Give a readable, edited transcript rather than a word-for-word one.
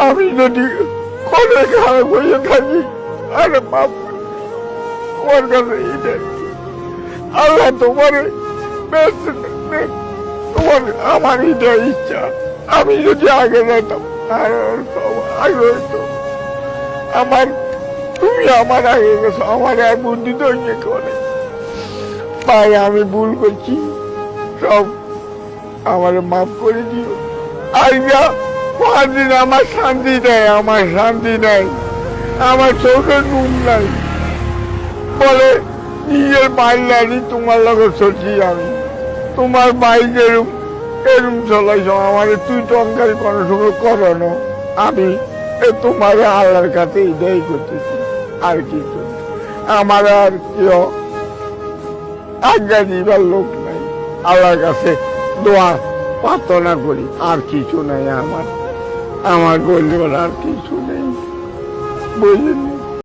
আমি যদি কোনো খারাপ হয়ে থাকি আরে বাপ তোমার কাছে এটাই আল্লাহ তোমার তোমার আমার এটা ইচ্ছা। আমি যদি আগে যেতাম আগে হইতো আমার তুমি আমার আগে গেছো আমার আর বুদ্ধি তো করে ভাই আমি ভুল করছি সব আমার মাফ করে দিও। আর যা পাঁচ দিন আমার শান্তি নেই আমার শান্তি নেই আমার চোখের ঘুম নাই বলে নিজের মাইল লাড়ি তোমার লগে চলছি আমি তোমার বাইক এরম চলাইছ আমার তুই টঙ্কারি কোনো সময় করানো আমি তোমার আল্লাহর কাছে এটাই করতেছি আর কিছু আমার আর কেউ আজ্ঞা দিবার লোক নাই আল্লাহর কাছে দোয়া প্রার্থনা করি আর কিছু নাই আমার আমার বললে আর কিছু নেই বুঝলেন।